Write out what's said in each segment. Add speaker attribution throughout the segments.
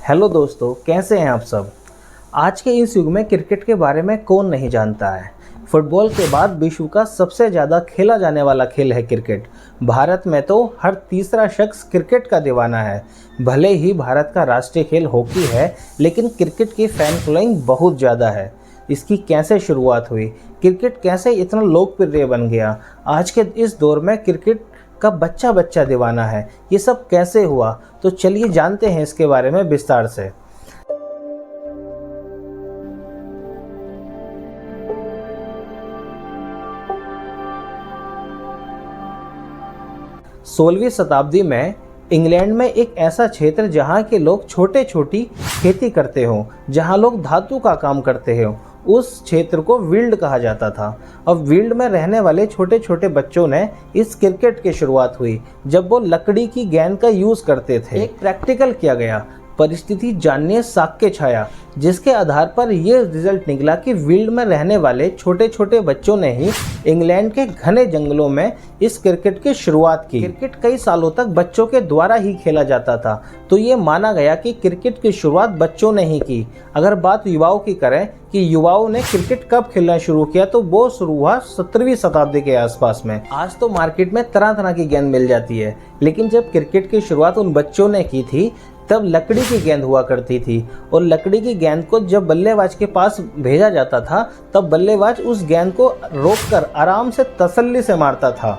Speaker 1: Hello दोस्तों, कैसे हैं आप सब। आज के इस युग में क्रिकेट के बारे में कौन नहीं जानता है। फुटबॉल के बाद विश्व का सबसे ज़्यादा खेला जाने वाला खेल है क्रिकेट। भारत में तो हर तीसरा शख्स क्रिकेट का दीवाना है। भले ही भारत का राष्ट्रीय खेल हॉकी है, लेकिन क्रिकेट की फैन फॉलोइंग बहुत ज़्यादा है। इसकी कैसे शुरुआत हुई, क्रिकेट कैसे इतना लोकप्रिय बन गया, आज के इस दौर में क्रिकेट का बच्चा बच्चा दीवाना है, ये सब कैसे हुआ, तो चलिए जानते हैं इसके बारे में विस्तार से। सोलहवीं शताब्दी में इंग्लैंड में एक ऐसा क्षेत्र जहाँ के लोग छोटे छोटी खेती करते हों, जहाँ लोग धातु का काम करते हों, उस क्षेत्र को वील्ड कहा जाता था। अब वील्ड में रहने वाले छोटे छोटे बच्चों ने इस क्रिकेट की शुरुआत हुई जब वो लकड़ी की गेंद का यूज़ करते थे। एक प्रैक्टिकल किया गया, परिस्थिति जानने साक्ष्य छाया, जिसके आधार पर यह रिजल्ट निकला कि वील्ड में रहने वाले छोटे छोटे बच्चों ने ही इंग्लैंड के घने जंगलों में इस क्रिकेट की शुरुआत की। क्रिकेट कई सालों तक बच्चों के द्वारा ही खेला जाता था, तो ये माना गया कि क्रिकेट की शुरुआत बच्चों ने ही की। अगर बात युवाओं की करें कि युवाओं ने क्रिकेट कब खेलना शुरू किया, तो वो शुरू हुआ 17वीं शताब्दी के आसपास में। आज तो मार्केट में तरह तरह की गेंद मिल जाती है, लेकिन जब क्रिकेट की शुरुआत उन बच्चों ने की थी तब लकड़ी की गेंद हुआ करती थी, और लकड़ी की गेंद को जब बल्लेबाज के पास भेजा जाता था तब बल्लेबाज उस गेंद को रोककर आराम से तसल्ली से मारता था।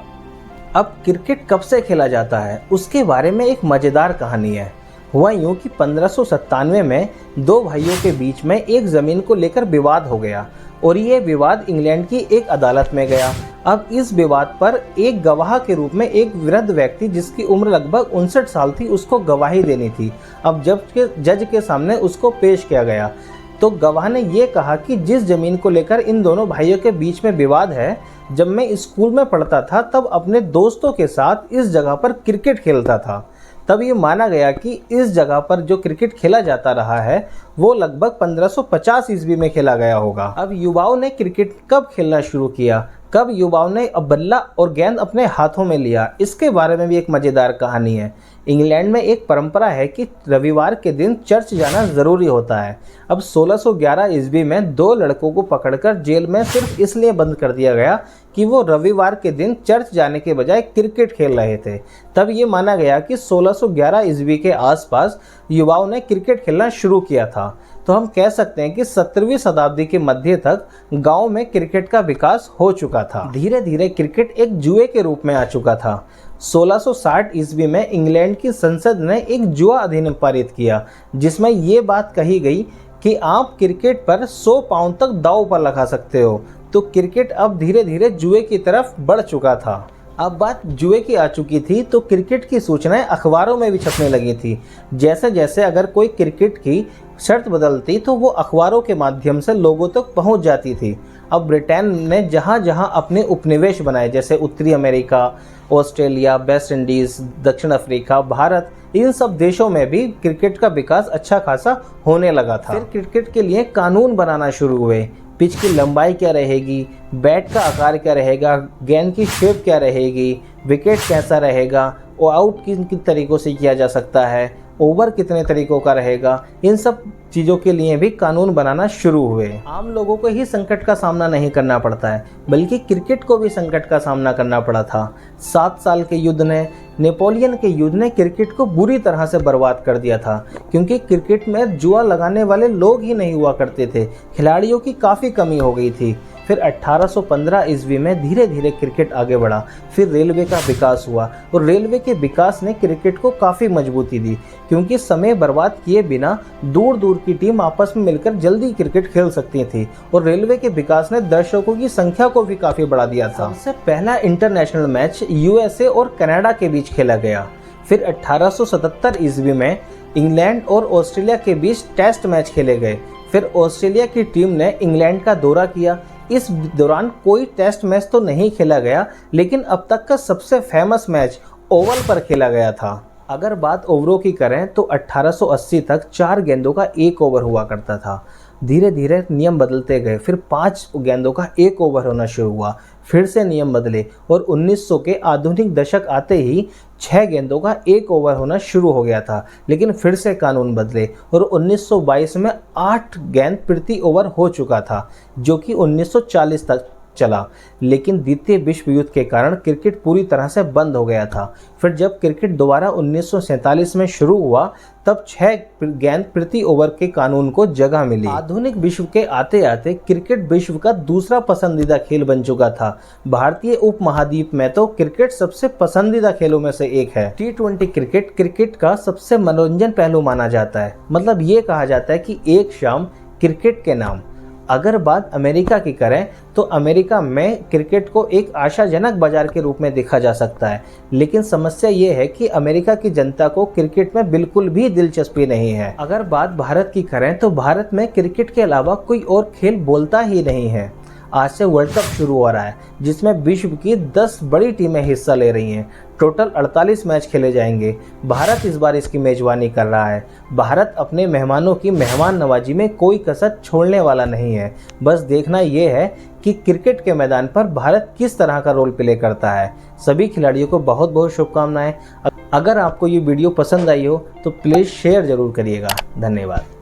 Speaker 1: अब क्रिकेट कब से खेला जाता है, उसके बारे में एक मज़ेदार कहानी है। हुआ यूँ कि 1597 में दो भाइयों के बीच में एक ज़मीन को लेकर विवाद हो गया, और ये विवाद इंग्लैंड की एक अदालत में गया। अब इस विवाद पर एक गवाह के रूप में एक वृद्ध व्यक्ति, जिसकी उम्र लगभग 59 साल थी, उसको गवाही देनी थी। अब जज के सामने उसको पेश किया गया, तो गवाह ने ये कहा कि जिस ज़मीन को लेकर इन दोनों भाइयों के बीच में विवाद है, जब मैं स्कूल में पढ़ता था तब अपने दोस्तों के साथ इस जगह पर क्रिकेट खेलता था। तब ये माना गया कि इस जगह पर जो क्रिकेट खेला जाता रहा है वो लगभग 1550 ईस्वी में खेला गया होगा। अब युवाओं ने क्रिकेट कब खेलना शुरू किया, कब युवाओं ने बल्ला और गेंद अपने हाथों में लिया, इसके बारे में भी एक मज़ेदार कहानी है। इंग्लैंड में एक परंपरा है कि रविवार के दिन चर्च जाना ज़रूरी होता है। अब 1611 ईस्वी में दो लड़कों को पकड़कर जेल में सिर्फ इसलिए बंद कर दिया गया कि वो रविवार के दिन चर्च जाने के बजाय क्रिकेट खेल रहे थे। तब ये माना गया कि 1611 ईस्वी के आसपास युवाओं ने क्रिकेट खेलना शुरू किया था। तो हम कह सकते हैं कि 17वीं शताब्दी के मध्य तक गांव में क्रिकेट का विकास हो चुका था। धीरे धीरे क्रिकेट एक जुए के रूप में आ चुका था। 1660 ईस्वी में इंग्लैंड की संसद ने एक जुआ अधिनियम पारित किया, जिसमें ये बात कही गई कि आप क्रिकेट पर 100 पाउंड तक दांव पर लगा सकते हो। तो क्रिकेट अब धीरे धीरे जुए की तरफ बढ़ चुका था। अब बात जुए की आ चुकी थी तो क्रिकेट की सूचनाएं अखबारों में भी छपने लगी थी। जैसे जैसे अगर कोई क्रिकेट की शर्त बदलती तो वो अखबारों के माध्यम से लोगों तक पहुंच जाती थी। अब ब्रिटेन ने जहां जहां अपने उपनिवेश बनाए, जैसे उत्तरी अमेरिका, ऑस्ट्रेलिया, वेस्ट इंडीज़, दक्षिण अफ्रीका, भारत, इन सब देशों में भी क्रिकेट का विकास अच्छा खासा होने लगा था। फिर क्रिकेट के लिए कानून बनाना शुरू हुए। पिच की लंबाई क्या रहेगी, बैट का आकार क्या रहेगा, गेंद की शेप क्या रहेगी, विकेट कैसा रहेगा, और आउट किन किन तरीक़ों से किया जा सकता है, ओवर कितने तरीक़ों का रहेगा, इन सब चीज़ों के लिए भी कानून बनाना शुरू हुए। आम लोगों को ही संकट का सामना नहीं करना पड़ता है, बल्कि क्रिकेट को भी संकट का सामना करना पड़ा था। 7 साल के युद्ध ने, नेपोलियन के युद्ध ने क्रिकेट को बुरी तरह से बर्बाद कर दिया था, क्योंकि क्रिकेट में जुआ लगाने वाले लोग ही नहीं हुआ करते थे, खिलाड़ियों की काफ़ी कमी हो गई थी। फिर 1815 ईस्वी में धीरे धीरे क्रिकेट आगे बढ़ा। फिर रेलवे का विकास हुआ, और रेलवे के विकास ने क्रिकेट को काफ़ी मजबूती दी, क्योंकि समय बर्बाद किए बिना दूर दूर की टीम आपस में मिलकर जल्दी क्रिकेट खेल सकती थी। और रेलवे के विकास ने दर्शकों की संख्या को भी काफ़ी बढ़ा दिया था। सबसे पहला इंटरनेशनल मैच यूएसए और कनाडा के बीच खेला गया। फिर 1877 ईस्वी में इंग्लैंड और ऑस्ट्रेलिया के बीच टेस्ट मैच खेले गए। फिर ऑस्ट्रेलिया की टीम ने इंग्लैंड का दौरा किया। इस दौरान कोई टेस्ट मैच तो नहीं खेला गया, लेकिन अब तक का सबसे फेमस मैच ओवल पर खेला गया था। अगर बात ओवरों की करें तो 1880 तक 4 गेंदों का 1 ओवर हुआ करता था। धीरे धीरे नियम बदलते गए, फिर 5 गेंदों का 1 ओवर होना शुरू हुआ, फिर से नियम बदले, और 1900 के आधुनिक दशक आते ही 6 गेंदों का 1 ओवर होना शुरू हो गया था, लेकिन फिर से कानून बदले और 1922 में 8 गेंद प्रति ओवर हो चुका था, जो कि 1940 तक चला। लेकिन द्वितीय विश्व युद्ध के कारण क्रिकेट पूरी तरह से बंद हो गया था। फिर जब क्रिकेट दोबारा 1947 में शुरू हुआ, तब 6 गेंद प्रति ओवर के कानून को जगह मिली। आधुनिक विश्व के आते आते क्रिकेट विश्व का दूसरा पसंदीदा खेल बन चुका था। भारतीय उपमहाद्वीप में तो क्रिकेट सबसे पसंदीदा खेलों में से एक है। T20 क्रिकेट क्रिकेट का सबसे मनोरंजन पहलू माना जाता है। मतलब ये कहा जाता है कि एक शाम क्रिकेट के नाम। अगर बात अमेरिका की करें तो अमेरिका में क्रिकेट को एक आशाजनक बाजार के रूप में देखा जा सकता है, लेकिन समस्या ये है कि अमेरिका की जनता को क्रिकेट में बिल्कुल भी दिलचस्पी नहीं है। अगर बात भारत की करें तो भारत में क्रिकेट के अलावा कोई और खेल बोलता ही नहीं है। आज से वर्ल्ड कप शुरू हो रहा है, जिसमें विश्व की 10 बड़ी टीमें हिस्सा ले रही हैं। टोटल 48 मैच खेले जाएंगे। भारत इस बार इसकी मेजबानी कर रहा है। भारत अपने मेहमानों की मेहमान नवाजी में कोई कसर छोड़ने वाला नहीं है। बस देखना यह है कि क्रिकेट के मैदान पर भारत किस तरह का रोल प्ले करता है। सभी खिलाड़ियों को बहुत बहुत शुभकामनाएं। अगर आपको ये वीडियो पसंद आई हो तो प्लीज़ शेयर ज़रूर करिएगा। धन्यवाद।